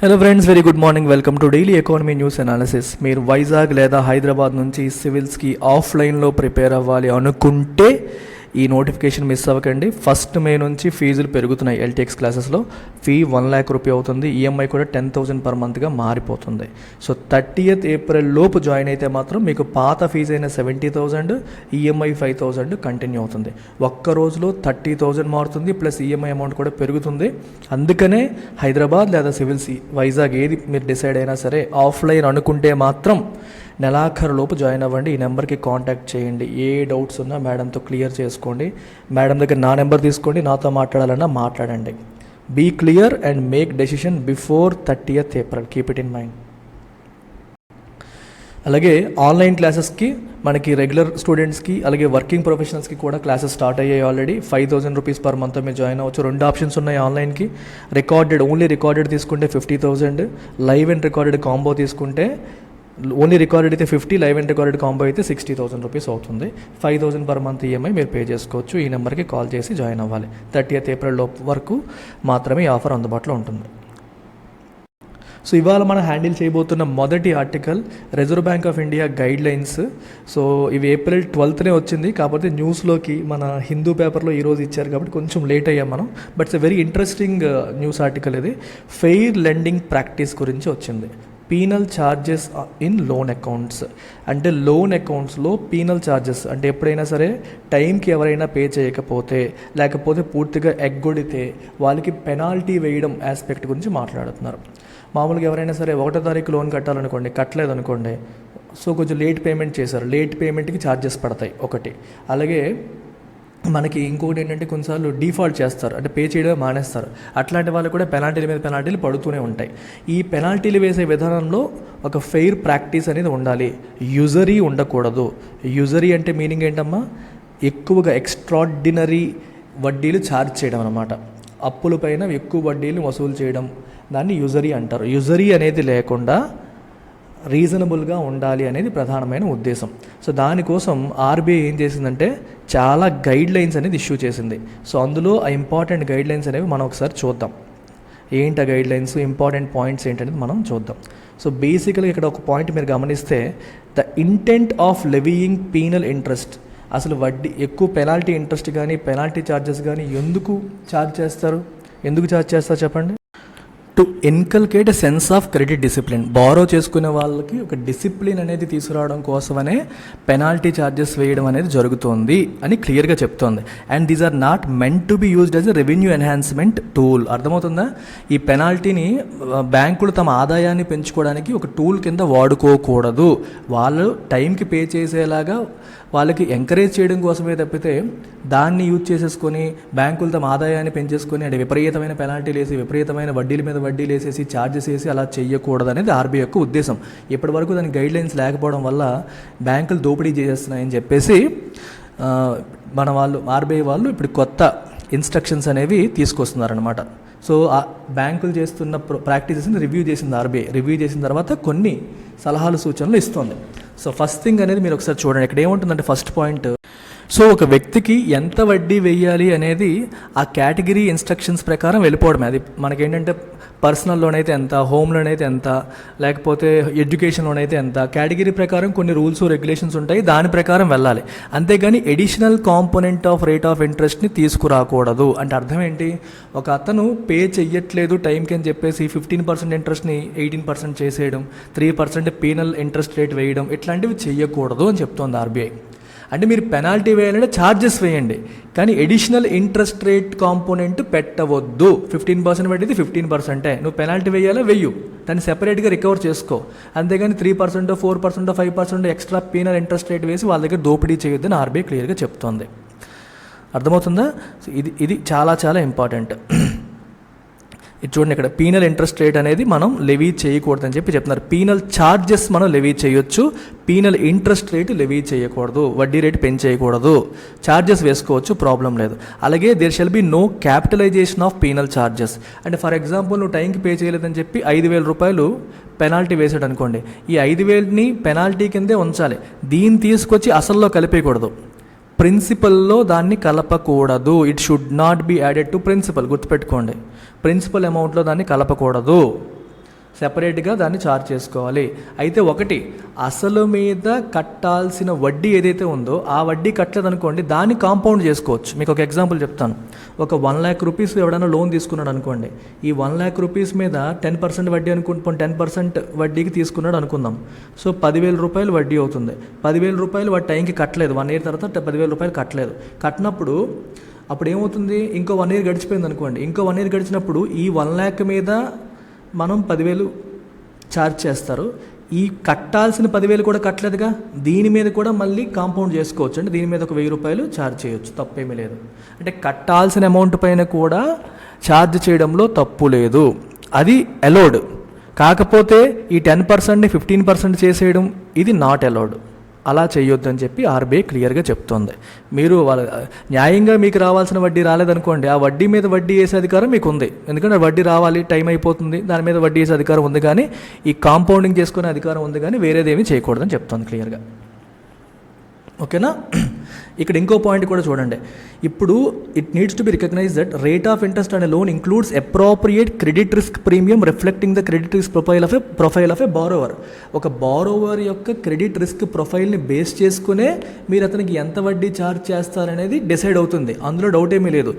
Hello friends, very good morning. Welcome to daily economy news analysis. మీరు వైజాగ్ లేదా హైదరాబాద్ నుంచి సివిల్స్కి ఆఫ్లైన్లో ప్రిపేర్ అవ్వాలి అనుకుంటే ఈ నోటిఫికేషన్ మిస్ అవ్వకండి. 1 మే నుంచి ఫీజులు పెరుగుతున్నాయి. ఎల్టీఎక్స్ క్లాసెస్లో ఫీ 1 lakh రూపీ అవుతుంది. ఈఎంఐ కూడా 10,000 per monthగా మారిపోతుంది. సో 30th April లోపు జాయిన్ అయితే మాత్రం మీకు పాత ఫీజు అయిన 70,000, ఈఎంఐ 5,000 కంటిన్యూ అవుతుంది. ఒక్క రోజులో 30,000 మారుతుంది, ప్లస్ ఈఎంఐ అమౌంట్ కూడా పెరుగుతుంది. అందుకనే హైదరాబాద్ లేదా సివిల్స్ వైజాగ్ ఏది మీరు డిసైడ్ అయినా సరే ఆఫ్లైన్ అనుకుంటే మాత్రం నెలాఖరులోపు జాయిన్ అవ్వండి. ఈ నెంబర్కి కాంటాక్ట్ చేయండి. ఏ డౌట్స్ ఉన్నా మేడంతో క్లియర్ చేసుకోండి. మేడం దగ్గర నా నెంబర్ తీసుకోండి, నాతో మాట్లాడాలన్నా మాట్లాడండి. Be clear and make decision before 30th April. Keep it in mind. అలాగే ఆన్లైన్ క్లాసెస్కి మనకి రెగ్యులర్ స్టూడెంట్స్కి అలాగే వర్కింగ్ ప్రొఫెషనల్స్కి కూడా క్లాసెస్ స్టార్ట్ అయ్యాయి. ఆల్రెడీ 5,000 రూపీస్ per month మీరు జాయిన్ అవ్వచ్చు. 2 ఆప్షన్స్ ఉన్నాయి ఆన్లైన్కి. ఓన్లీ రికార్డెడ్ తీసుకుంటే 50,000, లైవ్ అండ్ రికార్డెడ్ కాంబో తీసుకుంటే ఓన్లీ రికార్డెడ్ అయితే 50, లైవ్ అండ్ రికార్డెడ్ కాంబో అయితే 60,000 రూపీస్ అవుతుంది. 5,000 per month ఈఎంఐ మీరు పే చేసుకోవచ్చు. ఈ నెంబర్కి కాల్ చేసి జాయిన్ అవ్వాలి. 30th April వరకు మాత్రమే ఈ ఆఫర్ అందుబాటులో ఉంటుంది. సో ఇవాళ మనం హ్యాండిల్ చేయబోతున్న మొదటి article reserve bank of India guide lines. So ఇవి April 12th వచ్చింది, కాకపోతే న్యూస్లోకి మన హిందూ పేపర్లో ఈరోజు ఇచ్చారు కాబట్టి కొంచెం లేట్ అయ్యాం మనం. But it's a very interesting news article. ఇది ఫెయిర్ లెండింగ్ ప్రాక్టీస్ గురించి వచ్చింది. Penal charges in loan accounts అంటే లోన్ అకౌంట్స్లో పీనల్ ఛార్జెస్ అంటే ఎప్పుడైనా సరే టైంకి ఎవరైనా పే చేయకపోతే లేకపోతే పూర్తిగా ఎగ్గొడితే వాళ్ళకి పెనాల్టీ వేయడం ఆస్పెక్ట్ గురించి మాట్లాడుతున్నారు. మామూలుగా ఎవరైనా సరే 1వ తారీఖు లోన్ కట్టాలనుకోండి, కట్టలేదనుకోండి, సో కొంచెం లేట్ పేమెంట్ చేశారు, లేట్ పేమెంట్కి ఛార్జెస్ పడతాయి ఒకటి. అలాగే మనకి ఇంకొకటి ఏంటంటే కొన్నిసార్లు డిఫాల్ట్ చేస్తారు, అంటే పే చేయడం మానేస్తారు. అట్లాంటి వాళ్ళు కూడా పెనాల్టీల మీద పెనాల్టీలు పడుతూనే ఉంటాయి. ఈ పెనాల్టీలు వేసే విధానంలో ఒక ఫెయిర్ ప్రాక్టీస్ అనేది ఉండాలి. యూజరీ ఉండకూడదు. యూజరీ అంటే మీనింగ్ ఏంటమ్మా? ఎక్కువగా ఎక్స్ట్రాడినరీ వడ్డీలు ఛార్జ్ చేయడం అన్నమాట. అప్పుల పైన ఎక్కువ వడ్డీలు వసూలు చేయడం, దాన్ని యూజరీ అంటారు. యూజరీ అనేది లేకుండా రీజనబుల్గా ఉండాలి అనేది ప్రధానమైన ఉద్దేశం. సో దానికోసం ఆర్బీఐ ఏం చేసిందంటే చాలా గైడ్ లైన్స్ అనేది ఇష్యూ చేసింది. సో అందులో ఆ ఇంపార్టెంట్ గైడ్ లైన్స్ అనేవి మనం ఒకసారి చూద్దాం. ఏంటి ఆ గైడ్ లైన్స్, ఇంపార్టెంట్ పాయింట్స్ ఏంటనేది మనం చూద్దాం. సో బేసికల్గా ఇక్కడ ఒక పాయింట్ మీరు గమనిస్తే, the intent of levying penal interest. అసలు వడ్డీ ఎక్కువ పెనాల్టీ ఇంట్రెస్ట్ కానీ పెనాల్టీ ఛార్జెస్ కానీ ఎందుకు ఛార్జ్ చేస్తారు చెప్పండి. To inculcate a sense of credit discipline. Borrow చేసుకునే వాళ్ళకి ఒక డిసిప్లిన్ అనేది తీసుకురావడం కోసమనే పెనాల్టీ ఛార్జెస్ వేయడం అనేది జరుగుతుంది అని క్లియర్గా చెప్తోంది. And these are not meant to be used as a revenue enhancement tool. అర్థమవుతుందా? ఈ పెనాల్టీని బ్యాంకులు తమ ఆదాయాన్ని పెంచుకోవడానికి ఒక టూల్ కింద వాడుకోకూడదు. వాళ్ళు టైంకి పే చేసేలాగా వాళ్ళకి ఎంకరేజ్ చేయడం కోసమే తప్పితే దాన్ని యూజ్ చేసేసుకొని బ్యాంకులు తమ ఆదాయాన్ని పెంచేసుకొని అంటే విపరీతమైన పెనాల్టీలు వేసి విపరీతమైన వడ్డీల మీద వడ్డీలు వేసేసి ఛార్జెస్ వేసి అలా చేయకూడదు అనేది ఆర్బీఐ యొక్క ఉద్దేశం. ఇప్పటి వరకు దాని గైడ్ లైన్స్ లేకపోవడం వల్ల బ్యాంకులు దోపిడీ చేసేస్తున్నాయని చెప్పేసి మన వాళ్ళు ఆర్బీఐ వాళ్ళు ఇప్పుడు కొత్త ఇన్స్ట్రక్షన్స్ అనేవి తీసుకొస్తున్నారనమాట. సో బ్యాంకులు చేస్తున్న ప్రాక్టీసెస్ని రివ్యూ చేసింది ఆర్బీఐ. రివ్యూ చేసిన తర్వాత కొన్ని సలహాలు సూచనలు ఇస్తుంది. సో ఫస్ట్ థింగ్ అనేది మీరు ఒకసారి చూడండి. ఇక్కడ ఏముంటుందంటే ఫస్ట్ పాయింట్, సో ఒక వ్యక్తికి ఎంత వడ్డీ వేయాలి అనేది ఆ కేటగిరీ ఇన్స్ట్రక్షన్స్ ప్రకారం వెళ్ళిపోవడమే. అది మనకేంటంటే పర్సనల్ లోన్ అయితే ఎంత, హోమ్ లోన్ అయితే ఎంత, లేకపోతే ఎడ్యుకేషన్ లోన్ అయితే ఎంత, కేటగిరీ ప్రకారం కొన్ని రూల్స్ రెగ్యులేషన్స్ ఉంటాయి, దాని ప్రకారం వెళ్ళాలి. అంతేగాని additional component of rate of ఇంట్రెస్ట్ని తీసుకురాకూడదు. అంటే అర్థం ఏంటి? ఒక అతను పే చెయ్యట్లేదు టైంకి అని చెప్పేసి 15% ఇంట్రెస్ట్ని 18% చేసేయడం, 3% పీనల్ ఇంట్రెస్ట్ రేట్ వేయడం, ఇట్లాంటివి చెయ్యకూడదు అని చెప్తోంది ఆర్బీఐ. అంటే మీరు పెనాల్టీ వేయాలంటే ఛార్జెస్ వేయండి, కానీ ఎడిషనల్ ఇంట్రెస్ట్ రేట్ కాంపోనెంట్ పెట్టవద్దు. 15% పెట్టింది 15%. నువ్వు పెనాల్టీ వేయాలా వెయ్యు, దాన్ని సెపరేట్గా రికవర్ చేసుకో. అంతేగాని 3%, 4%, 5% ఎక్స్ట్రా పీనల్ ఇంట్రెస్ట్ రేట్ వేసి వాళ్ళ దగ్గర దోపిడీ చేయొద్దని ఆర్బీఐ క్లియర్గా చెప్తోంది. అర్థమవుతుందా? ఇది చాలా చాలా ఇంపార్టెంట్. ఇది చూడండి, ఇక్కడ పీనల్ ఇంట్రెస్ట్ రేట్ అనేది మనం లెవీ చేయకూడదని చెప్పి చెప్తున్నారు. పీనల్ ఛార్జెస్ మనం లెవీ చేయొచ్చు, పీనల్ ఇంట్రెస్ట్ రేటు లెవీ చేయకూడదు. వడ్డీ రేటు పెంచేయకూడదు. ఛార్జెస్ వేసుకోవచ్చు, ప్రాబ్లం లేదు. అలాగే there shall be no capitalization of penal charges. అంటే ఫర్ ఎగ్జాంపుల్ నువ్వు టైంకి పే చేయలేదని చెప్పి 5,000 రూపాయలు పెనాల్టీ వేసాడు అనుకోండి, ఈ 5,000ని పెనాల్టీ కిందే ఉంచాలి. దీన్ని తీసుకొచ్చి అసల్లో కలిపేయకూడదు. ప్రిన్సిపల్లో దాన్ని కలపకూడదు. It should not be added to principal. గుర్తుపెట్టుకోండి, ప్రిన్సిపల్ అమౌంట్లో దాన్ని కలపకూడదు. సెపరేట్గా దాన్ని ఛార్జ్ చేసుకోవాలి. అయితే ఒకటి, అసలు మీద కట్టాల్సిన వడ్డీ ఏదైతే ఉందో ఆ వడ్డీ కట్టలేదనుకోండి, దాన్ని కాంపౌండ్ చేసుకోవచ్చు. మీకు ఒక ఎగ్జాంపుల్ చెప్తాను. ఒక 1,00,000 రూపీస్ ఎవడైనా లోన్ తీసుకున్నాడు అనుకోండి, ఈ 1,00,000 రూపీస్ మీద 10% వడ్డీ అనుకుంటాం, 10% వడ్డీకి తీసుకున్నాడు అనుకుందాం. సో 10,000 రూపాయలు వడ్డీ అవుతుంది. 10,000 రూపాయలు వాడి టైంకి కట్టలేదు, 1 ఇయర్ తర్వాత 10,000 రూపాయలు కట్టలేదు. కట్టినప్పుడు అప్పుడు ఏమవుతుంది, ఇంకో 1 ఇయర్ గడిచిపోయింది అనుకోండి. ఇంకో 1 ఇయర్ గడిచినప్పుడు ఈ 1,00,000 మీద మనం 10,000 ఛార్జ్ చేస్తారు. ఈ కట్టాల్సిన 10,000 కూడా కట్టలేదుగా, దీని మీద కూడా మళ్ళీ కాంపౌండ్ చేసుకోవచ్చు. అంటే దీని మీద ఒక 1,000 రూపాయలు ఛార్జ్ చేయొచ్చు, తప్పేమీ లేదు. అంటే కట్టాల్సిన అమౌంట్ పైన కూడా ఛార్జ్ చేయడంలో తప్పు లేదు, అది అలౌడ్. కాకపోతే ఈ 10%ని 15% చేసేయడం ఇది నాట్ అలౌడ్. అలా చేయొద్దు అని చెప్పి ఆర్బీఐ క్లియర్గా చెప్తోంది. మీరు న్యాయంగా మీకు రావాల్సిన వడ్డీ రాలేదనుకోండి, ఆ వడ్డీ మీద వడ్డీ వేసే అధికారం మీకు ఉంది. ఎందుకంటే వడ్డీ రావాలి, టైం అయిపోతుంది, దాని మీద వడ్డీ వేసే అధికారం ఉంది. కానీ ఈ కాంపౌండింగ్ చేసుకునే అధికారం ఉంది, కానీ వేరేదేమీ చేయకూడదని చెప్తోంది క్లియర్గా. ఓకేనా? ఇక్కడ ఇంకో పాయింట్ కూడా చూడండి. ఇప్పుడు it needs to be recognize that rate of interest on a loan includes appropriate credit risk premium reflecting the credit risk profile of a borrower. ఒక బారోవర్ యొక్క క్రెడిట్ రిస్క్ ప్రొఫైల్ని బేస్ చేసుకునే మీరు అతనికి ఎంత వడ్డీ ఛార్జ్ చేస్తారనేది డిసైడ్ అవుతుంది. అందులో డౌట్ ఏమీ లేదు.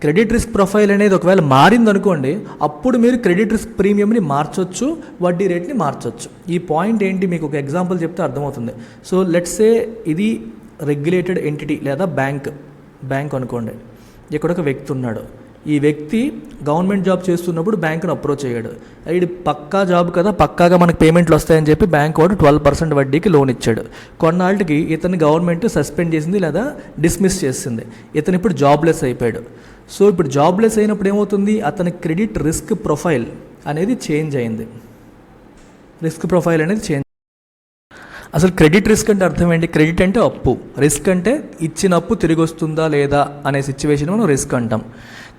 క్రెడిట్ రిస్క్ ప్రొఫైల్ అనేది ఒకవేళ మారిందనుకోండి, అప్పుడు మీరు క్రెడిట్ రిస్క్ ప్రీమియంని మార్చొచ్చు, వడ్డీ రేట్ని మార్చొచ్చు. ఈ పాయింట్ ఏంటి మీకు ఒక ఎగ్జాంపుల్ చెప్తే అర్థమవుతుంది. సో లెట్స్ సే ఇది రెగ్యులేటెడ్ ఎంటిటీ లేదా బ్యాంక్ అనుకోండి. ఇక్కడ ఒక వ్యక్తి ఉన్నాడు. ఈ వ్యక్తి గవర్నమెంట్ జాబ్ చేస్తున్నప్పుడు బ్యాంకును అప్రోచ్ అయ్యాడు. ఇది పక్కా జాబ్ కదా, పక్కాగా మనకు పేమెంట్లు వస్తాయని చెప్పి బ్యాంక్ వాడు 12% వడ్డీకి లోన్ ఇచ్చాడు. కొన్నాళ్ళకి ఇతన్ని గవర్నమెంట్ సస్పెండ్ చేసింది లేదా డిస్మిస్ చేసింది. ఇతను ఇప్పుడు జాబ్లెస్ అయిపోయాడు. సో ఇప్పుడు జాబ్లెస్ అయినప్పుడు ఏమవుతుంది, అతని క్రెడిట్ రిస్క్ ప్రొఫైల్ అనేది చేంజ్ అయింది. రిస్క్ ప్రొఫైల్ అనేది చేంజ్. అసలు క్రెడిట్ రిస్క్ అంటే అర్థం ఏంటి? క్రెడిట్ అంటే అప్పు, రిస్క్ అంటే ఇచ్చిన అప్పు తిరిగి వస్తుందా లేదా అనే సిచ్యువేషన్ మనం రిస్క్ అంటాం.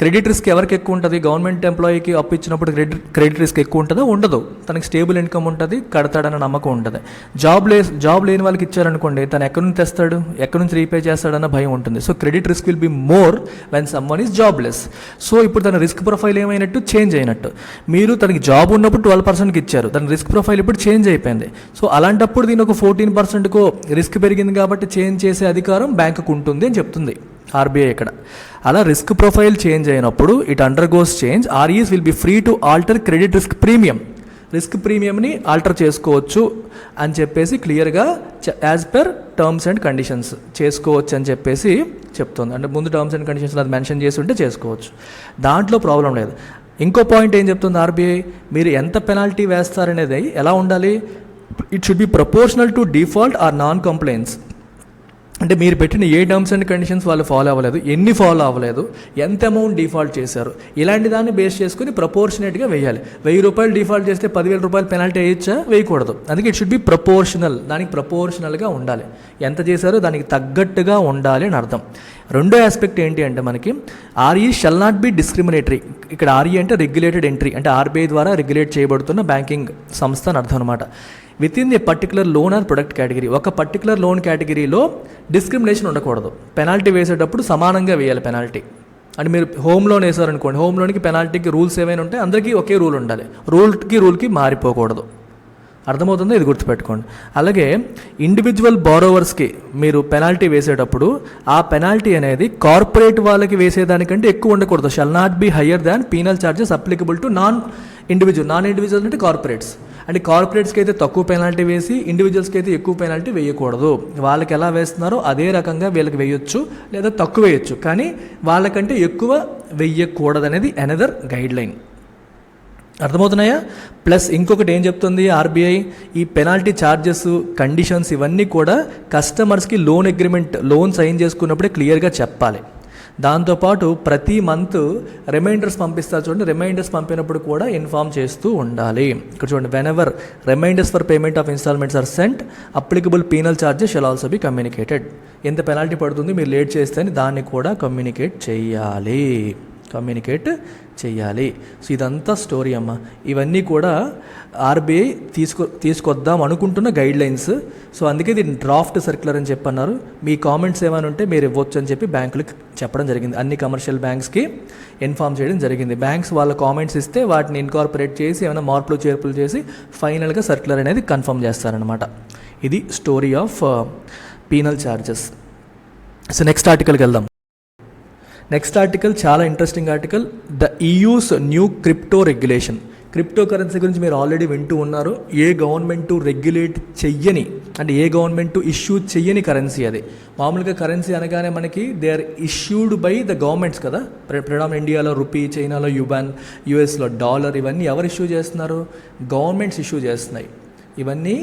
క్రెడిట్ రిస్క్ ఎవరికి ఎక్కువ ఉంటుంది? గవర్నమెంట్ ఎంప్లాయీకి అప్పు ఇచ్చినప్పుడు క్రెడిట్ రిస్క్ ఎక్కువ ఉంటుందా? ఉండదు. తనకి స్టేబుల్ ఇన్కమ్ ఉంటుంది, కడతాడన్న నమ్మకం ఉంటుంది. జాబ్ లేని వాళ్ళకి ఇచ్చారనుకోండి, తను ఎక్కడి నుంచి తెస్తాడు, ఎక్కడి నుంచి రీపే చేస్తాడన్న భయం ఉంటుంది. So credit risk will be more when someone is jobless. So ఇప్పుడు తన రిస్క్ ప్రొఫైల్ ఏమైనట్టు, చేంజ్ అయినట్టు. మీరు తనకి జాబ్ ఉన్నప్పుడు 12%కి ఇచ్చారు, తన రిస్క్ ప్రొఫైల్ ఇప్పుడు చేంజ్ అయిపోయింది. సో అలాంటప్పుడు దీని ఒక 14%కో రిస్క్ పెరిగింది కాబట్టి చేంజ్ చేసే అధికారం బ్యాంకుకు ఉంటుంది అని చెప్తుంది ఆర్బీఐ ఇక్కడ. అలా రిస్క్ ప్రొఫైల్ చేంజ్ అయినప్పుడు it undergoes change. REs will be free to alter credit risk premium. Risk ప్రీమియంని ఆల్టర్ చేసుకోవచ్చు అని చెప్పేసి క్లియర్గా as per terms and conditions చేసుకోవచ్చు అని చెప్పేసి చెప్తుంది. అంటే ముందు టర్మ్స్ అండ్ కండిషన్స్ అది మెన్షన్ చేసి ఉంటే చేసుకోవచ్చు, దాంట్లో ప్రాబ్లం లేదు. ఇంకో పాయింట్ ఏం చెప్తుంది ఆర్బీఐ, మీరు ఎంత పెనాల్టీ వేస్తారనేది ఎలా ఉండాలి, it should be proportional to default or non compliance. అంటే మీరు పెట్టిన ఏ టర్మ్స్ అండ్ కండిషన్స్ వాళ్ళు ఫాలో అవ్వలేదు, ఎన్ని ఫాలో అవ్వలేదు, ఎంత అమౌంట్ డిఫాల్ట్ చేశారు, ఇలాంటి దాన్ని బేస్ చేసుకుని ప్రపోర్షనేట్గా వేయాలి. 1,000 రూపాయలు డిఫాల్ట్ చేస్తే 10,000 రూపాయలు పెనాల్టీ వేయచ్చా? వేయకూడదు. అందుకే ఇట్ షుడ్ బి ప్రపోర్షనల్, దానికి ప్రపోర్షనల్గా ఉండాలి. ఎంత చేశారో దానికి తగ్గట్టుగా ఉండాలి అని అర్థం. రెండో ఆస్పెక్ట్ ఏంటి అంటే మనకి RE shall not be discriminatory. ఇక్కడ ఆర్ఈ అంటే రెగ్యులేటెడ్ ఎంట్రీ, అంటే ఆర్బీఐ ద్వారా రెగ్యులేట్ చేయబడుతున్న బ్యాంకింగ్ సంస్థ అని అర్థం అనమాట. Within a particular loan or product category, ఒక పర్టికులర్ లోన్ కేటగిరీలో డిస్క్రిమినేషన్ ఉండకూడదు. పెనాల్టీ వేసేటప్పుడు సమానంగా వేయాలి పెనాల్టీ. అంటే మీరు హోమ్ లోన్ వేసారనుకోండి, హోమ్ లోన్కి పెనాల్టీకి రూల్స్ ఏమైనా ఉంటాయి, అందరికీ ఒకే రూల్ ఉండాలి, రూల్కి మారిపోకూడదు. అర్థమవుతుందో? ఇది గుర్తుపెట్టుకోండి. అలాగే ఇండివిజువల్ బారోవర్స్కి మీరు పెనాల్టీ వేసేటప్పుడు ఆ పెనాల్టీ అనేది కార్పొరేట్ వాళ్ళకి వేసేదానికంటే ఎక్కువ ఉండకూడదు. Shall not be higher than penal charges applicable to non individual అంటే కార్పొరేట్స్. అంటే కార్పొరేట్స్కి అయితే తక్కువ పెనాల్టీ వేసి ఇండివిజువల్స్కి అయితే ఎక్కువ పెనాల్టీ వేయకూడదు. వాళ్ళకి ఎలా వేస్తున్నారో అదే రకంగా వీళ్ళకి వేయొచ్చు లేదా తక్కువ వేయొచ్చు, కానీ వాళ్ళకంటే ఎక్కువ వేయకూడదు అనేది అనదర్ గైడ్ లైన్. అర్థమవుతున్నాయా? ప్లస్ ఇంకొకటి ఏం చెప్తుంది ఆర్బీఐ, ఈ పెనాల్టీ ఛార్జెస్, కండిషన్స్ ఇవన్నీ కూడా కస్టమర్స్కి లోన్ సైన్ చేసుకున్నప్పుడే క్లియర్గా చెప్పాలి. దాంతోపాటు ప్రతి మంత్ రిమైండర్స్ పంపిస్తారు చూడండి, రిమైండర్స్ పంపినప్పుడు కూడా ఇన్ఫామ్ చేస్తూ ఉండాలి. ఇక్కడ చూడండి, whenever reminders for payment of instalments are sent applicable penal charges shall also be communicated. ఎంత పెనాల్టీ పడుతుంది మీరు లేట్ చేస్తే అని దాన్ని కూడా కమ్యూనికేట్ చేయాలి. కమ్యూనికేట్ చేయాలి. సో ఇదంతా స్టోరీ అమ్మ. ఇవన్నీ కూడా ఆర్బీఐ తీసుకొద్దాం అనుకుంటున్న గైడ్లైన్స్. సో అందుకే ఇది డ్రాఫ్ట్ సర్క్యులర్ అని చెప్పన్నారు. మీ కామెంట్స్ ఏమైనా ఉంటే మీరు ఇవ్వచ్చు అని చెప్పి బ్యాంకులకు చెప్పడం జరిగింది. అన్ని కమర్షియల్ బ్యాంక్స్కి ఇన్ఫార్మ్ చేయడం జరిగింది. బ్యాంక్స్ వాళ్ళ కామెంట్స్ ఇస్తే వాటిని ఇన్కార్పొరేట్ చేసి ఏమైనా మార్పులు చేర్పులు చేసి ఫైనల్గా సర్క్యులర్ అనేది కన్ఫర్మ్ చేస్తారనమాట. ఇది story of penal charges. So next ఆర్టికల్కి వెళ్దాం. నెక్స్ట్ ఆర్టికల్ చాలా interesting article, the EU's new crypto regulation. Crypto currency గురించి మీరు ఆల్రెడీ వింటూ ఉన్నారు. ఏ గవర్నమెంటు రెగ్యులేట్ చెయ్యని, అంటే ఏ గవర్నమెంటు ఇష్యూ చెయ్యని కరెన్సీ అది. మామూలుగా కరెన్సీ అనగానే మనకి they are issued by the governments కదా. ప్రధాన ఇండియాలో రూపీ, చైనాలో యుబాన్, యుఎస్లో డాలర్, ఇవన్నీ ఎవరు ఇష్యూ చేస్తున్నారు? గవర్నమెంట్స్ ఇష్యూ చేస్తున్నాయి. ఇవన్నీ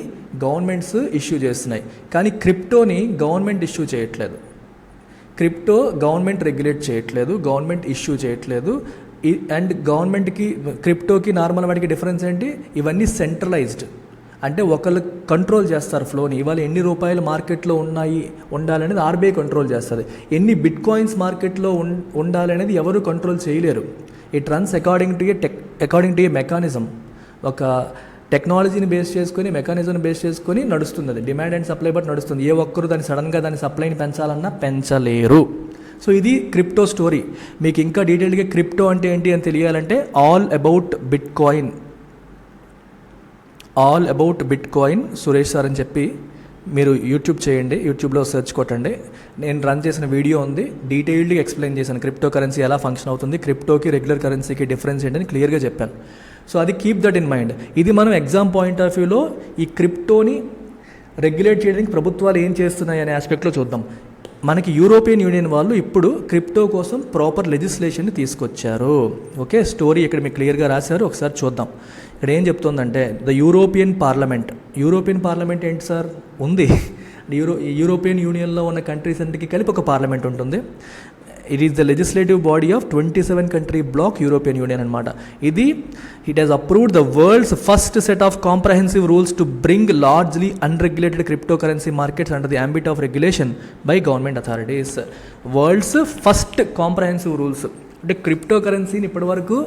గవర్నమెంట్స్ ఇష్యూ చేస్తున్నాయి. కానీ క్రిప్టోని గవర్నమెంట్ ఇష్యూ చేయట్లేదు. క్రిప్టో గవర్నమెంట్ రెగ్యులేట్ చేయట్లేదు, గవర్నమెంట్ ఇష్యూ చేయట్లేదు. అండ్ గవర్నమెంట్కి క్రిప్టోకి నార్మల్ వాటికి డిఫరెన్స్ ఏంటి? ఇవన్నీ సెంట్రలైజ్డ్, అంటే ఒకళ్ళు కంట్రోల్ చేస్తారు ఫ్లోని. ఇవాళ ఎన్ని రూపాయలు మార్కెట్లో ఉండాలనేది ఆర్బీఐ కంట్రోల్ చేస్తుంది. ఎన్ని బిట్ కాయిన్స్ మార్కెట్లో ఉండాలనేది ఎవరు కంట్రోల్ చేయలేరు. It runs according to A mechanism. ఒక టెక్నాలజీని బేస్ చేసుకొని, మెకానిజంని బేస్ చేసుకొని నడుస్తుంది. అది డిమాండ్ అండ్ సప్లై బట్టి నడుస్తుంది. ఏ ఒక్కరు దాన్ని సడన్గా దాని సప్లైని పెంచాలన్నా పెంచలేరు. సో ఇది క్రిప్టో స్టోరీ. మీకు ఇంకా డీటెయిల్గా క్రిప్టో అంటే ఏంటి అని తెలియాలంటే all about bit coin Suresh sir అని చెప్పి మీరు యూట్యూబ్ చేయండి, యూట్యూబ్లో సెర్చ్ కొట్టండి. నేను రన్ చేసిన వీడియో ఉంది, డీటెయిల్డ్గా ఎక్స్ప్లెయిన్ చేశాను క్రిప్టో కరెన్సీ ఎలా ఫంక్షన్ అవుతుంది, క్రిప్టోకి రెగ్యులర్ కరెన్సీకి డిఫరెన్స్ ఏంటని క్లియర్గా చెప్పాను. సో అది కీప్ దట్ ఇన్ మైండ్. ఇది మనం ఎగ్జామ్ పాయింట్ ఆఫ్ వ్యూలో ఈ క్రిప్టోని రెగ్యులేట్ చేయడానికి ప్రభుత్వాలు ఏం చేస్తున్నాయి అనే ఆస్పెక్ట్లో చూద్దాం. మనకి యూరోపియన్ యూనియన్ వాళ్ళు ఇప్పుడు క్రిప్టో కోసం ప్రాపర్ లెజిస్లేషన్ని తీసుకొచ్చారు. ఓకే, స్టోరీ ఇక్కడ మీకు క్లియర్గా రాశారు, ఒకసారి చూద్దాం. ఇక్కడ ఏం చెప్తుందంటే ద యూరోపియన్ పార్లమెంట్ ఏంటి సార్? ఉంది. యూరోపియన్ యూనియన్లో ఉన్న కంట్రీస్ అన్నిటికీ కలిపి ఒక పార్లమెంట్ ఉంటుంది. It is the legislative body of 27 country bloc European Union అనమాట. It has approved the world's first set of comprehensive rules to bring largely unregulated crypto currency markets under the ambit of regulation by government authorities. World's first comprehensive rules. అంటే crypto కరెన్సీని ఇప్పటివరకు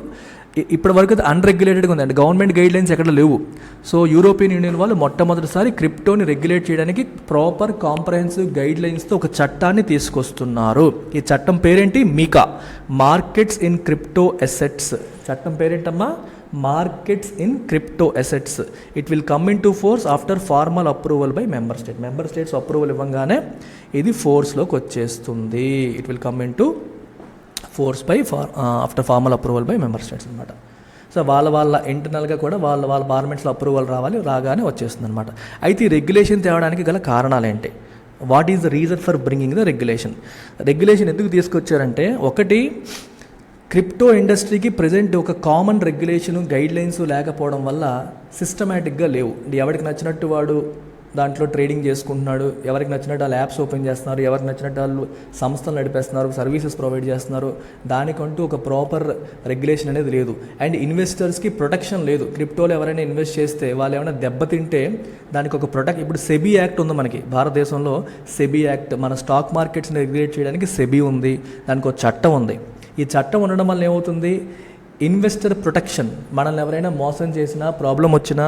అది అన్రెగ్యులేటెడ్గా ఉంది, అంటే government guidelines ఎక్కడ లేవు. So European union వాళ్ళు మొట్టమొదటిసారి క్రిప్టోని రెగ్యులేట్ చేయడానికి ప్రాపర్ కాంప్రహెన్సివ్ గైడ్లైన్స్తో ఒక చట్టాన్ని తీసుకొస్తున్నారు. ఈ చట్టం పేరేంటి? మీకా, మార్కెట్స్ ఇన్ క్రిప్టో అసెట్స్. చట్టం పేరేంటమ్మా? Markets in crypto assets. It will come in to force after formal approval by member states approval ఇవ్వగానే ఇది ఫోర్స్లోకి వచ్చేస్తుంది. It will come in to force after formal approval by member states అనమాట. So వాళ్ళ ఇంటర్నల్గా కూడా వాళ్ళ పార్లమెంట్స్లో అప్రూవల్ రాగానే వచ్చేస్తుంది అనమాట. అయితే ఈ రెగ్యులేషన్ తేవడానికి గల కారణాలు ఏంటి? What is the reason for bringing the regulation ఎందుకు తీసుకొచ్చారంటే, ఒకటి, క్రిప్టో ఇండస్ట్రీకి ప్రజెంట్ ఒక కామన్ రెగ్యులేషను గైడ్లైన్స్ లేకపోవడం వల్ల సిస్టమేటిక్గా లేవు. ఎవరికి నచ్చినట్టు వాడు దాంట్లో ట్రేడింగ్ చేసుకుంటున్నాడు, ఎవరికి నచ్చినట్టు వాళ్ళు యాప్స్ ఓపెన్ చేస్తున్నారు, ఎవరికి నచ్చినట్టు వాళ్ళు సంస్థలు నడిపేస్తున్నారు, సర్వీసెస్ ప్రొవైడ్ చేస్తున్నారు. దానికంటూ ఒక ప్రాపర్ రెగ్యులేషన్ అనేది లేదు. అండ్ ఇన్వెస్టర్స్కి ప్రొటెక్షన్ లేదు. క్రిప్టోలో ఎవరైనా ఇన్వెస్ట్ చేస్తే వాళ్ళు ఏమైనా దెబ్బతింటే దానికి ఒక ఇప్పుడు సెబీ యాక్ట్ ఉంది మనకి భారతదేశంలో. సెబీ యాక్ట్, మన స్టాక్ మార్కెట్స్ని రెగ్యులేట్ చేయడానికి సెబీ ఉంది, దానికి ఒక చట్టం ఉంది. ఈ చట్టం ఉండడం వల్ల ఏమవుతుంది? Investor protection. మనల్ని ఎవరైనా మోసం చేసినా, ప్రాబ్లం వచ్చినా,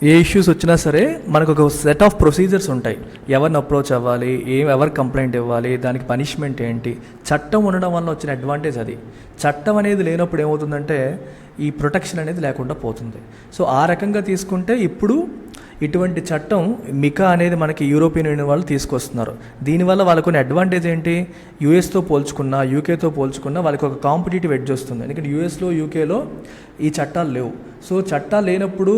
ఏ ఇష్యూస్ వచ్చినా సరే మనకు ఒక సెట్ ఆఫ్ ప్రొసీజర్స్ ఉంటాయి. ఎవరిని అప్రోచ్ అవ్వాలి, ఎవరు కంప్లైంట్ ఇవ్వాలి, దానికి పనిష్మెంట్ ఏంటి. చట్టం ఉండడం వల్ల వచ్చిన అడ్వాంటేజ్ అది. చట్టం అనేది లేనప్పుడు ఏమవుతుందంటే ఈ ప్రొటెక్షన్ అనేది లేకుండా పోతుంది. సో ఆ రకంగా తీసుకుంటే ఇప్పుడు ఇటువంటి చట్టం మికా అనేది మనకి యూరోపియన్ యూనియన్ వాళ్ళు తీసుకొస్తున్నారు. దీనివల్ల వాళ్ళకు కొన్ని అడ్వాంటేజ్ ఏంటి? యూఎస్తో పోల్చుకున్నా, యూకేతో పోల్చుకున్నా వాళ్ళకి ఒక కాంపిటేటివ్ ఎడ్జ్ వస్తుంది. ఎందుకంటే యూఎస్లో, యూకేలో ఈ చట్టాలు లేవు. సో చట్టాలు లేనప్పుడు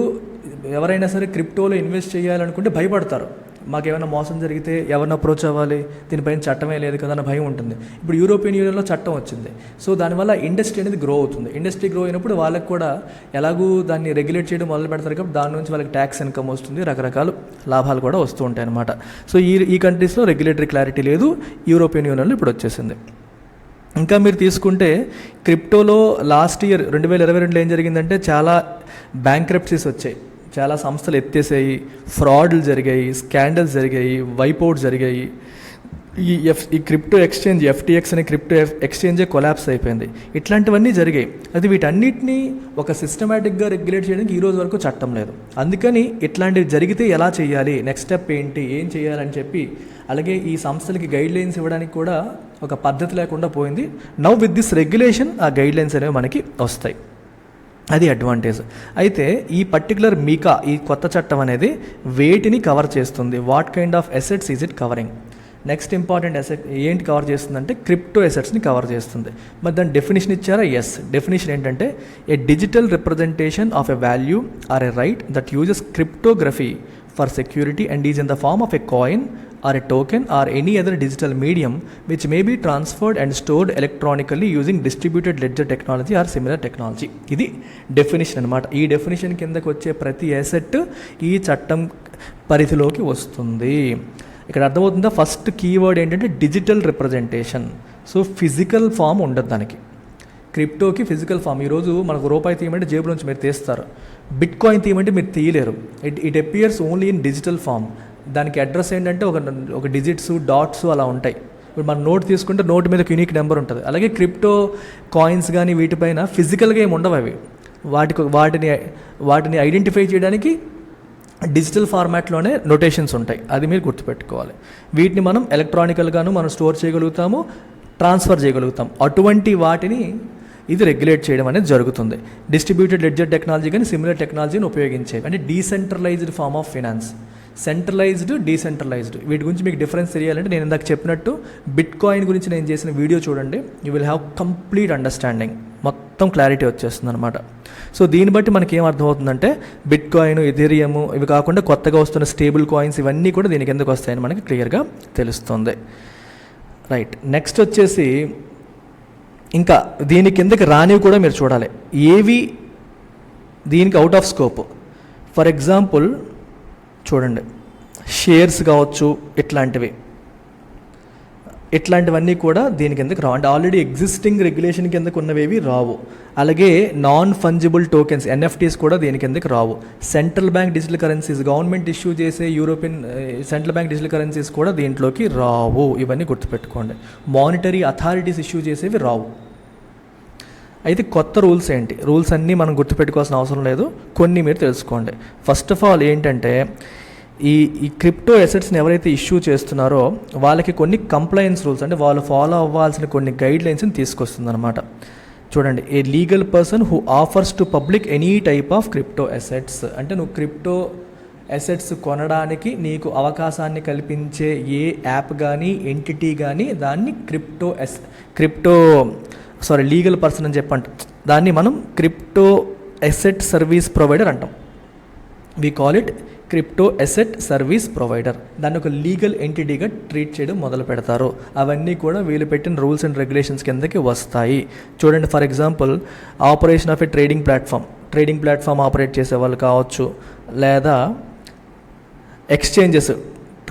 ఎవరైనా సరే క్రిప్టోలో ఇన్వెస్ట్ చేయాలనుకుంటే భయపడతారు. మాకేమైనా మోసం జరిగితే ఎవరిని అప్రోచ్ అవ్వాలి, దీనిపైన చట్టమే లేదు కదా అన్న భయం ఉంటుంది. ఇప్పుడు యూరోపియన్ యూనియన్లో చట్టం వచ్చింది. సో దానివల్ల ఇండస్ట్రీ అనేది గ్రో అవుతుంది. ఇండస్ట్రీ గ్రో అయినప్పుడు వాళ్ళకి కూడా ఎలాగూ దాన్ని రెగ్యులేట్ చేయడం మొదలు పెడతారు కాబట్టి దాని నుంచి వాళ్ళకి ట్యాక్స్ ఇన్కమ్ వస్తుంది, రకరకాల లాభాలు కూడా వస్తూ ఉంటాయి అన్నమాట. సో ఈ కంట్రీస్లో రెగ్యులేటరీ క్లారిటీ లేదు, యూరోపియన్ యూనియన్లో ఇప్పుడు వచ్చేసింది. ఇంకా మీరు తీసుకుంటే క్రిప్టోలో లాస్ట్ ఇయర్ 2022లో ఏం జరిగిందంటే చాలా బ్యాంక్రప్సీస్ వచ్చాయి, చాలా సంస్థలు ఎత్తేసాయి, ఫ్రాడ్లు జరిగాయి, స్కాండల్స్ జరిగాయి, వైపౌట్ జరిగాయి. ఈ క్రిప్టో ఎక్స్చేంజ్ FTX అనే క్రిప్టో ఎక్స్చేంజే కొలాప్స్ అయిపోయింది. ఇట్లాంటివన్నీ జరిగాయి. అది వీటన్నిటిని ఒక సిస్టమేటిక్గా రెగ్యులేట్ చేయడానికి ఈ రోజు వరకు చట్టం లేదు. అందుకని ఇట్లాంటివి జరిగితే ఎలా చేయాలి, నెక్స్ట్ స్టెప్ ఏంటి, ఏం చేయాలని చెప్పి, అలాగే ఈ సంస్థలకి గైడ్లైన్స్ ఇవ్వడానికి కూడా ఒక పద్ధతి లేకుండా పోయింది. నౌ విత్ దిస్ రెగ్యులేషన్ ఆ గైడ్లైన్స్ అనేవి మనకి వస్తాయి. అది అడ్వాంటేజ్. అయితే ఈ పర్టికులర్ మీకా, ఈ కొత్త చట్టం అనేది వేటిని కవర్ చేస్తుంది, what kind of assets is it covering. Next important asset ఏంటి కవర్ చేస్తుందంటే క్రిప్టో అసెట్స్ని కవర్ చేస్తుంది. మరి దాని డెఫినేషన్ ఇచ్చారా? ఎస్. డెఫినేషన్ ఏంటంటే a digital representation of a value or a right that uses cryptography for security and is in the form of a coin or a token or any other digital medium which may be transferred and stored electronically using distributed ledger technology or similar technology. ఇది definition అనమాట. ఈ definition కిందకు వచ్చే ప్రతి asset ఈ చట్టం పరిధిలోకి వస్తుంది. ఇక్కడ అర్థమవుతుందా? ఫస్ట్ కీవర్డ్ ఏంటంటే digital representation. So physical form ఉండదు దానికి. క్రిప్టోకి ఫిజికల్ ఫామ్. ఈరోజు మనకు రూపాయి తీయమంటే జేబులోంచి మీరు తీస్తారు, బిట్ కాయిన్ తీయమంటే మీరు తీయలేరు. It appears only in digital form. దానికి అడ్రస్ ఏంటంటే ఒక డిజిట్స్, డాట్స్ అలా ఉంటాయి. ఇప్పుడు మనం నోట్ తీసుకుంటే నోట్ మీద యూనిక్ నెంబర్ ఉంటుంది. అలాగే క్రిప్టో కాయిన్స్ కానీ వీటిపైన ఫిజికల్గా ఏమి ఉండవు. అవి వాటిని ఐడెంటిఫై చేయడానికి డిజిటల్ ఫార్మాట్లోనే నోటేషన్స్ ఉంటాయి. అది మీరు గుర్తుపెట్టుకోవాలి. వీటిని మనం ఎలక్ట్రానికల్గాను మనం స్టోర్ చేయగలుగుతాము, ట్రాన్స్ఫర్ చేయగలుగుతాం. అటువంటి వాటిని ఇది రెగ్యులేట్ చేయడం అనేది జరుగుతుంది. డిస్ట్రిబ్యూటెడ్ లెడ్జర్ టెక్నాలజీ కానీ సిమిలర్ టెక్నాలజీని ఉపయోగించేవి. అంటే decentralized form of finance. Centralized, decentralized, వీటి గురించి మీకు డిఫరెన్స్ తెలియాలంటే నేను ఇందాక చెప్పినట్టు బిట్ కాయిన్ గురించి నేను చేసిన వీడియో చూడండి. You will have complete understanding, మొత్తం క్లారిటీ వచ్చేస్తుంది అనమాట. సో దీన్ని బట్టి మనకి ఏం అర్థమవుతుందంటే బిట్ కాయిన్, ఎథీరియం ఇవి కాకుండా కొత్తగా వస్తున్న స్టేబుల్ కాయిన్స్ ఇవన్నీ కూడా దీనికి ఎందుకు వస్తాయని మనకి క్లియర్గా తెలుస్తుంది. రైట్. నెక్స్ట్ వచ్చేసి ఇంకా దీని కిందకి రానివి కూడా మీరు చూడాలి. ఏవి దీనికి out of scope. For example చూడండి, షేర్స్ కావచ్చు, ఇట్లాంటివన్నీ కూడా దీని కిందకి రావు. అంటే ఆల్రెడీ ఎగ్జిస్టింగ్ రెగ్యులేషన్ కిందకు ఉన్నవేవి రావు. అలాగే నాన్ ఫంజిబుల్ టోకెన్స్ NFTs కూడా దీని కిందకి రావు. Central bank digital currencies, government issue చేసే European central bank digital currencies కూడా దీంట్లోకి రావు. ఇవన్నీ గుర్తుపెట్టుకోండి. మానిటరీ అథారిటీస్ ఇష్యూ చేసేవి రావు. అయితే కొత్త రూల్స్ ఏంటి? రూల్స్ అన్నీ మనం గుర్తుపెట్టుకోవాల్సిన అవసరం లేదు, కొన్ని మీరు తెలుసుకోండి. ఫస్ట్ ఆఫ్ ఆల్ ఏంటంటే ఈ క్రిప్టో అసెట్స్ని ఎవరైతే ఇష్యూ చేస్తున్నారో వాళ్ళకి కొన్ని కంప్లయన్స్ రూల్స్, అంటే వాళ్ళు ఫాలో అవ్వాల్సిన కొన్ని గైడ్ లైన్స్ని తీసుకొస్తుంది అనమాట. చూడండి, a legal person who offers to public any type of crypto assets. అంటే నువ్వు క్రిప్టో అసెట్స్ కొనడానికి నీకు అవకాశాన్ని కల్పించే ఏ యాప్ కానీ ఎంటిటీ కానీ దాన్ని లీగల్ పర్సన్ అని చెప్పంట. దాన్ని మనం క్రిప్టో అసెట్ సర్వీస్ ప్రొవైడర్ అంటాం. We call it crypto asset service provider. దాన్ని ఒక లీగల్ ఎంటిటీగా ట్రీట్ చేయడం మొదలు పెడతారు. అవన్నీ కూడా వీళ్ళు పెట్టిన రూల్స్ అండ్ రెగ్యులేషన్స్ కిందకి వస్తాయి. చూడండి, for example operation of A trading platform operate చేసే వాళ్ళు కావచ్చు, లేదా ఎక్స్చేంజెస్,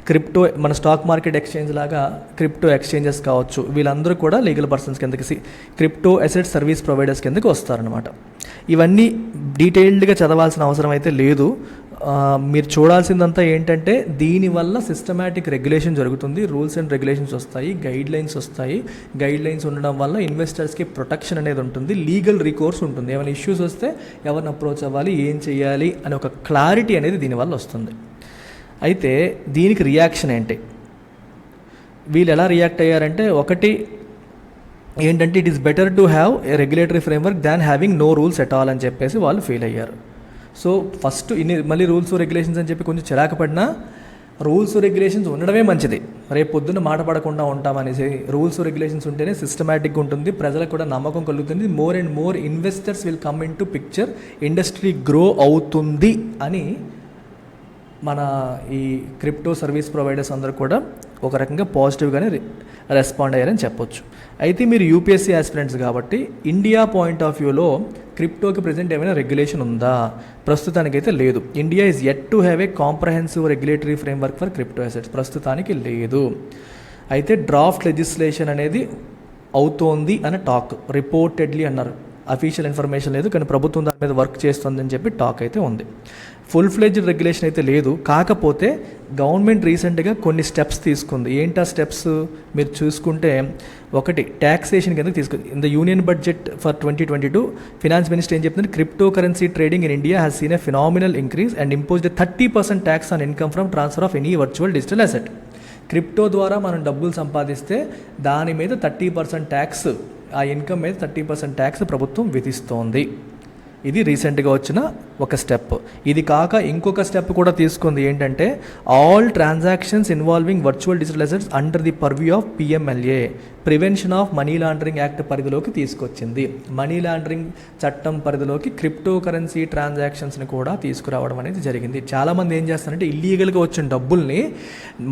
క్రిప్టో మన స్టాక్ మార్కెట్ ఎక్స్చేంజ్ లాగా క్రిప్టో ఎక్స్చేంజెస్ కావచ్చు. వీళ్ళందరూ కూడా లీగల్ పర్సన్స్ కిందకి క్రిప్టో అసెట్ సర్వీస్ ప్రొవైడర్స్ కిందకి వస్తారనమాట. ఇవన్నీ డీటెయిల్డ్గా చదవాల్సిన అవసరం అయితే లేదు. మీరు చూడాల్సిందంతా ఏంటంటే దీనివల్ల సిస్టమాటిక్ రెగ్యులేషన్ జరుగుతుంది, రూల్స్ అండ్ రెగ్యులేషన్స్ వస్తాయి, గైడ్ లైన్స్ వస్తాయి. గైడ్ లైన్స్ ఉండడం వల్ల ఇన్వెస్టర్స్కి ప్రొటెక్షన్ అనేది ఉంటుంది, లీగల్ రికోర్స్ ఉంటుంది. ఏమైనా ఇష్యూస్ వస్తే ఎవరిని అప్రోచ్ అవ్వాలి, ఏం చేయాలి అనే ఒక క్లారిటీ అనేది దీనివల్ల వస్తుంది. అయితే దీనికి రియాక్షన్ ఏంటి? వీళ్ళు ఎలా రియాక్ట్ అయ్యారంటే, ఒకటి ఏంటంటే it is better to have a regulatory framework than having no rules at all అని చెప్పేసి వాళ్ళు ఫీల్ అయ్యారు. సో ఫస్ట్ మళ్ళీ రూల్స్ రెగ్యులేషన్స్ అని చెప్పి కొంచెం చిరాకు పడినా రూల్స్ రెగ్యులేషన్స్ ఉండడమే మంచిది. రేపు పొద్దున్న మాట పడకుండా ఉంటామనేసి రూల్స్ రెగ్యులేషన్స్ ఉంటేనే సిస్టమేటిక్గా ఉంటుంది, ప్రజలకు కూడా నమ్మకం కలుగుతుంది, more and more investors will come in to picture, industry grow అవుతుంది అని మన ఈ క్రిప్టో సర్వీస్ ప్రొవైడర్స్ అందరూ కూడా ఒక రకంగా పాజిటివ్గానే రెస్పాండ్ అయ్యారని చెప్పొచ్చు. అయితే మీరు UPSC ఆస్పిరెంట్స్ కాబట్టి ఇండియా పాయింట్ ఆఫ్ వ్యూలో క్రిప్టోకి ప్రజెంట్ ఏమైనా రెగ్యులేషన్ ఉందా? ప్రస్తుతానికైతే లేదు. India is yet to have A comprehensive regulatory framework for crypto assets. ప్రస్తుతానికి లేదు. అయితే డ్రాఫ్ట్ లెజిస్లేషన్ అనేది అవుతోంది అని రిపోర్టెడ్లీ అన్నారు. అఫీషియల్ ఇన్ఫర్మేషన్ లేదు, కానీ ప్రభుత్వం దాని మీద వర్క్ చేస్తుందని చెప్పి టాక్ అయితే ఉంది. ఫుల్ ఫ్లెడ్జ్డ్ రెగ్యులేషన్ అయితే లేదు, కాకపోతే గవర్నమెంట్ రీసెంట్గా కొన్ని స్టెప్స్ తీసుకుంది. ఏంటా స్టెప్స్ మీరు చూసుకుంటే, ఒకటి ట్యాక్సేషన్ కింద తీసుకుంది. In the union budget for 2022 finance minister ఏం చెప్తుంది, crypto currency trading in India has seen a phenomenal increase and imposed 30% tax on income from transfer of any virtual digital asset. Crypto ద్వారా మనం డబ్బులు సంపాదిస్తే దాని మీద 30% ట్యాక్స్, ఆ income మీద 30% ట్యాక్స్ ప్రభుత్వం విధిస్తోంది. ఇది రీసెంట్గా వచ్చిన ఒక స్టెప్. ఇది కాక ఇంకొక స్టెప్ కూడా తీసుకుంది. ఏంటంటే all transactions involving virtual digital assets under the purview of PMLA, prevention of money laundering act పరిధిలోకి తీసుకొచ్చింది. మనీ లాండరింగ్ చట్టం పరిధిలోకి క్రిప్టో కరెన్సీ ట్రాన్సాక్షన్స్ని కూడా తీసుకురావడం అనేది జరిగింది. చాలామంది ఏం చేస్తారంటే ఇల్లీగల్గా వచ్చిన డబ్బుల్ని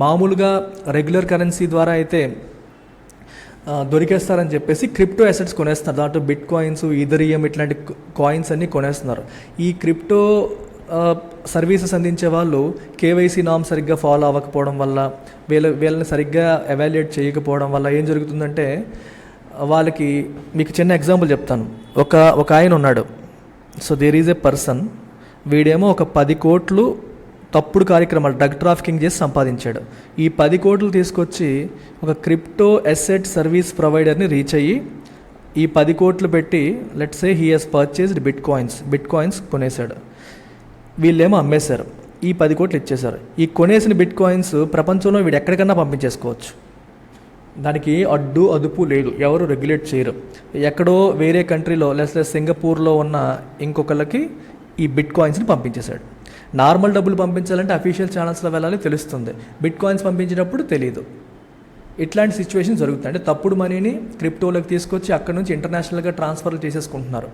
మామూలుగా రెగ్యులర్ కరెన్సీ ద్వారా అయితే దొరికేస్తారని చెప్పేసి క్రిప్టో అసెట్స్ కొనేస్తున్నారు. దాంట్లో బిట్ కాయిన్స్, ఈథరియం ఇట్లాంటి కాయిన్స్ అన్నీ కొనేస్తున్నారు. ఈ క్రిప్టో సర్వీసెస్ అందించే వాళ్ళు కేవైసీ నామ్ సరిగ్గా ఫాలో అవ్వకపోవడం వల్ల, వీళ్ళని సరిగ్గా ఎవాల్యుయేట్ చేయకపోవడం వల్ల ఏం జరుగుతుందంటే, వాళ్ళకి మీకు చిన్న ఎగ్జాంపుల్ చెప్తాను. ఒక ఆయన ఉన్నాడు. So there is a person, వీడేమో ఒక 10 కోట్లు తప్పుడు కార్యక్రమాలు, డ్రగ్ ట్రాఫికింగ్ చేసి సంపాదించాడు. ఈ 10 కోట్లు తీసుకొచ్చి ఒక క్రిప్టో అసెట్ సర్వీస్ ప్రొవైడర్ని రీచ్ అయ్యి ఈ 10 కోట్లు పెట్టి, let's say he has purchased bitcoins కొనేశాడు. వీళ్ళేమో అమ్మేశారు, ఈ 10 కోట్లు ఇచ్చేశారు. ఈ కొనేసిన బిట్ కాయిన్స్ ప్రపంచంలో వీడు ఎక్కడికన్నా పంపించేసుకోవచ్చు. దానికి అడ్డు అదుపు లేదు, ఎవరు రెగ్యులేట్ చేయరు. ఎక్కడో వేరే కంట్రీలో లేకపోతే సింగపూర్లో ఉన్న ఇంకొకళ్ళకి ఈ బిట్ కాయిన్స్ని పంపించేశాడు. నార్మల్ డబ్బులు పంపించాలంటే అఫీషియల్ ఛానల్స్లో వెళ్ళాలి, తెలుస్తుంది. బిట్ కాయిన్స్ పంపించేటప్పుడు తెలియదు. ఇట్లాంటి సిచ్యువేషన్ జరుగుతాయి. అంటే తప్పుడు మనీని క్రిప్టోలోకి తీసుకొచ్చి అక్కడ నుంచి ఇంటర్నేషనల్గా ట్రాన్స్ఫర్లు చేసేసుకుంటున్నారు.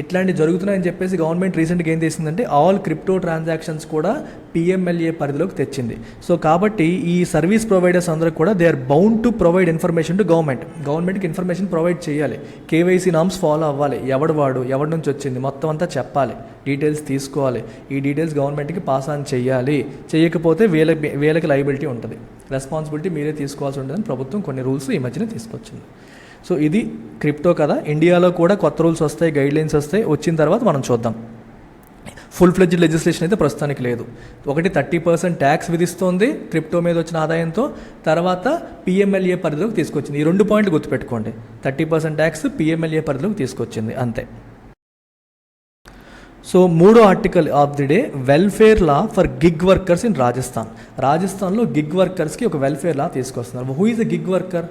ఇట్లాంటివి జరుగుతున్నాయని చెప్పేసి గవర్నమెంట్ రీసెంట్గా ఏం చేసిందంటే ఆల్ క్రిప్టో ట్రాన్సాక్షన్స్ కూడా పిఎంఎల్ఏ పరిధిలోకి తెచ్చింది. సో కాబట్టి ఈ సర్వీస్ ప్రొవైడర్స్ అందరూ కూడా they are bound to provide information to గవర్నమెంట్కి ఇన్ఫర్మేషన్ ప్రొవైడ్ చేయాలి. కేవైసీ నామ్స్ ఫాలో అవ్వాలి. ఎవడి నుంచి వచ్చింది మొత్తం అంతా చెప్పాలి, డీటెయిల్స్ తీసుకోవాలి. ఈ డీటెయిల్స్ గవర్నమెంట్కి పాస్ ఆన్ చేయాలి. చేయకపోతే వీళ్ళకి లయబిలిటీ ఉంటుంది, రెస్పాన్సిబిలిటీ మీరే తీసుకోవాల్సి ఉంటుందని ప్రభుత్వం కొన్ని రూల్స్ ఈ మధ్యన తీసుకొచ్చింది. సో ఇది క్రిప్టో కదా. ఇండియాలో కూడా కొత్త రూల్స్ వస్తాయి, గైడ్లైన్స్ వస్తాయి. వచ్చిన తర్వాత మనం చూద్దాం. ఫుల్ ఫ్లెడ్జ్డ్ లెజిస్లేషన్ అయితే ప్రస్తుతానికి లేదు. ఒకటి 30% ట్యాక్స్ విధిస్తోంది క్రిప్టో మీద వచ్చిన ఆదాయంతో, తర్వాత పిఎంఎల్ఏ పరిధిలోకి తీసుకొచ్చింది. ఈ 2 పాయింట్లు గుర్తుపెట్టుకోండి. 30% ట్యాక్స్ పిఎంఎల్ఏ పరిధిలోకి తీసుకొచ్చింది, అంతే. సో 3వ article of the day, welfare law for gig workers in రాజస్థాన్లో గిగ్ వర్కర్స్కి ఒక వెల్ఫేర్ లా తీసుకొస్తున్నారు. Who is a gig worker?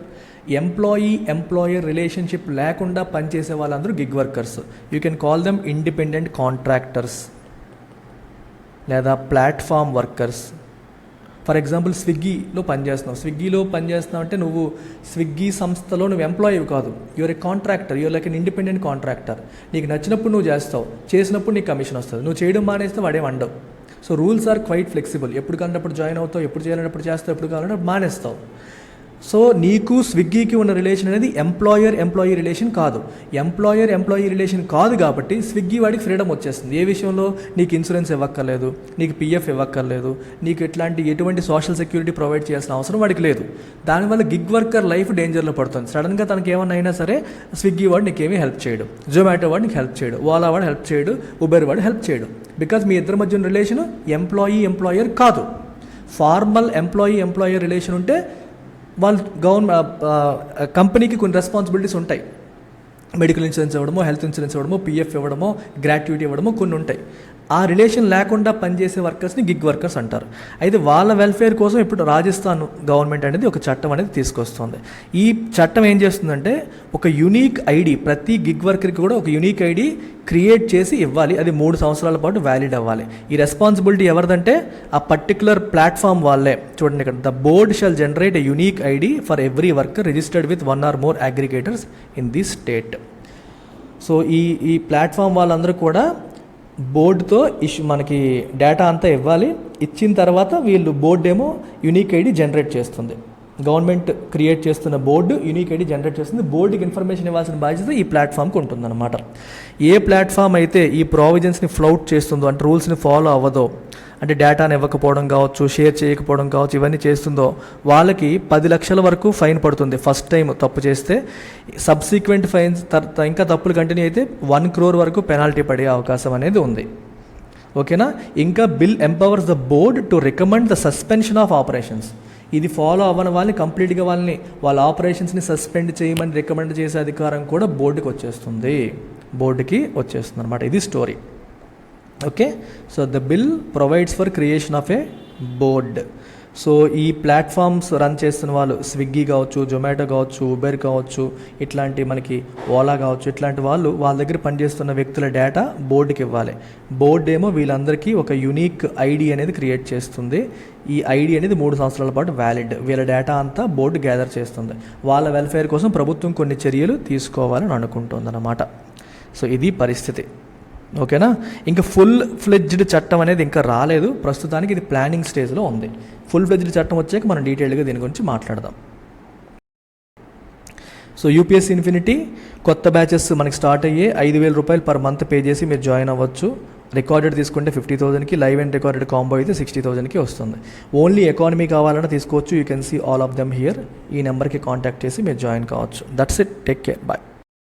Employer relationship లేకుండా పనిచేసే వాళ్ళందరూ gig workers. You can call them independent contractors లేదా ప్లాట్ఫామ్ వర్కర్స్. ఫర్ ఎగ్జాంపుల్ స్విగ్గీలో పనిచేస్తున్నావు అంటే నువ్వు స్విగ్గీ సంస్థలో నువ్వు ఎంప్లాయీ కాదు, you're a contractor, you're like an independent contractor. నీకు నచ్చినప్పుడు నువ్వు చేస్తావు, చేసినప్పుడు నీకు కమిషన్ వస్తుంది. నువ్వు చేయడం మానేస్తే వాడేం అండవు. So rules are quite flexible. ఎప్పుడు కావాలంటే జాయిన్ అవుతావు, ఎప్పుడు చేయాలన్నప్పుడు చేస్తావు, ఎప్పుడు కావాలంటే మానేస్తావు. సో నీకు స్విగ్గీకి ఉన్న రిలేషన్ అనేది ఎంప్లాయీ రిలేషన్ కాదు. ఎంప్లాయీ రిలేషన్ కాదు కాబట్టి స్విగ్గీ వాడికి ఫ్రీడమ్ వచ్చేస్తుంది. ఏ విషయంలో నీకు ఇన్సూరెన్స్ ఇవ్వక్కర్లేదు, నీకు పిఎఫ్ ఇవ్వక్కర్లేదు, నీకు ఎటువంటి సోషల్ సెక్యూరిటీ ప్రొవైడ్ చేయాల్సిన అవసరం వాడికి లేదు. దానివల్ల గిగ్ వర్కర్ లైఫ్ డేంజర్లో పడుతుంది. సడన్గా తనకి ఏమన్నా అయినా సరే స్విగ్గీ వాడు నీకేమీ హెల్ప్ చేయడు, జొమాటో వాడు నీకు హెల్ప్ చేయడు, ఓలా వాడు హెల్ప్ చేయడు, ఉబెర్ వాడు హెల్ప్ చేయడు. బికాజ్ మీ ఇద్దరి మధ్య ఉన్న రిలేషన్ ఎంప్లాయర్ కాదు. ఫార్మల్ ఎంప్లాయర్ రిలేషన్ ఉంటే వాళ్ళు కంపెనీకి కొన్ని రెస్పాన్సిబిలిటీస్ ఉంటాయి. మెడికల్ ఇన్సూరెన్స్ ఇవ్వడమో, హెల్త్ ఇన్సూరెన్స్ ఇవ్వడమో, పిఎఫ్ ఇవ్వడమో, గ్రాట్యుటీ ఇవ్వడమో కొన్ని ఉంటాయి. ఆ రిలేషన్ లేకుండా పనిచేసే వర్కర్స్ని గిగ్ వర్కర్స్ అంటారు. అయితే వాళ్ళ వెల్ఫేర్ కోసం ఇప్పుడు రాజస్థాన్ గవర్నమెంట్ అనేది ఒక చట్టం అనేది తీసుకొస్తుంది. ఈ చట్టం ఏం చేస్తుందంటే ఒక యూనిక్ ఐడి, ప్రతి గిగ్ వర్కర్కి కూడా ఒక యూనిక్ ఐడి క్రియేట్ చేసి ఇవ్వాలి. అది 3 సంవత్సరాల పాటు వ్యాలిడ్ అవ్వాలి. ఈ రెస్పాన్సిబిలిటీ ఎవరిదంటే ఆ పర్టికులర్ ప్లాట్ఫామ్ వాళ్ళే. చూడండి ఇక్కడ, the board shall generate a unique ID for every worker registered with 1 or more aggregators in the state. So ఈ ప్లాట్ఫామ్ వాళ్ళందరూ కూడా బోర్డుతో మనకి డేటా అంతా ఇవ్వాలి. ఇచ్చిన తర్వాత వీళ్ళు బోర్డు ఏమో యూనిక్ ఐడి జనరేట్ చేస్తుంది. గవర్నమెంట్ క్రియేట్ చేస్తున్న బోర్డు యూనిక్ ఐడి జనరేట్ చేస్తుంది. బోర్డుకి ఇన్ఫర్మేషన్ ఇవ్వాల్సిన బాధ్యత ఈ ప్లాట్ఫామ్కి ఉంటుందన్నమాట. ఏ ప్లాట్ఫామ్ అయితే ఈ ప్రావిజన్స్ని ఫ్లౌట్ చేస్తుందో, అంటే రూల్స్ని ఫాలో అవ్వదో, అంటే డేటాను ఇవ్వకపోవడం కావచ్చు, షేర్ చేయకపోవడం కావచ్చు, ఇవన్నీ చేస్తుందో వాళ్ళకి 10 లక్షల వరకు ఫైన్ పడుతుంది ఫస్ట్ టైం తప్పు చేస్తే. సబ్సీక్వెంట్ ఫైన్స్ ఇంకా తప్పులు కంటిన్యూ అయితే 1 crore వరకు పెనాల్టీ పడే అవకాశం అనేది ఉంది. ఓకేనా. ఇంకా bill empowers the board to recommend the suspension of operations. ఇది ఫాలో అవ్వని వాళ్ళని కంప్లీట్గా వాళ్ళ ఆపరేషన్స్ని సస్పెండ్ చేయమని రికమెండ్ చేసే అధికారం కూడా బోర్డుకి వచ్చేస్తుంది అనమాట. ఇది story. Okay. So the bill provides for creation of A board. So ఈ ప్లాట్ఫామ్స్ రన్ చేస్తున్న వాళ్ళు స్విగ్గీ కావచ్చు, జొమాటో కావచ్చు, ఉబెర్ కావచ్చు, ఇట్లాంటి మనకి ఓలా కావచ్చు, ఇట్లాంటి వాళ్ళ దగ్గర పనిచేస్తున్న వ్యక్తుల డేటా బోర్డుకి ఇవ్వాలి. బోర్డు ఏమో వీళ్ళందరికీ ఒక యునీక్ ఐడి అనేది క్రియేట్ చేస్తుంది. ఈ ఐడి అనేది 3 సంవత్సరాల పాటు వ్యాలిడ్. వీళ్ళ డేటా అంతా బోర్డు గ్యాదర్ చేస్తుంది. వాళ్ళ వెల్ఫేర్ కోసం ప్రభుత్వం కొన్ని చర్యలు తీసుకోవాలని అనుకుంటుంది అన్నమాట. సో ఇది పరిస్థితి. ఓకేనా. ఇంకా ఫుల్ ఫ్లెడ్జ్డ్ చట్టం అనేది ఇంకా రాలేదు, ప్రస్తుతానికి ఇది ప్లానింగ్ స్టేజ్లో ఉంది. ఫుల్ ఫ్లెడ్జ్డ్ చట్టం వచ్చాక మనం డీటెయిల్గా దీని గురించి మాట్లాడదాం. సో యూపీఎస్సీ ఇన్ఫినిటీ కొత్త బ్యాచెస్ మనకి స్టార్ట్ అయ్యే 5,000 రూపాయలు పర్ మంత్ పే చేసి మీరు జాయిన్ అవ్వచ్చు. రికార్డెడ్ తీసుకుంటే 50,000కి, లైవ్ అండ్ రికార్డెడ్ కాంబో అయితే 60,000కి వస్తుంది. ఓన్లీ ఎకానమీ కావాలన్నా తీసుకోవచ్చు. You can see all of them here. ఈ నెంబర్కి కాంటాక్ట్ చేసి మీరు జాయిన్ కావచ్చు. That's it. Take care. Bye.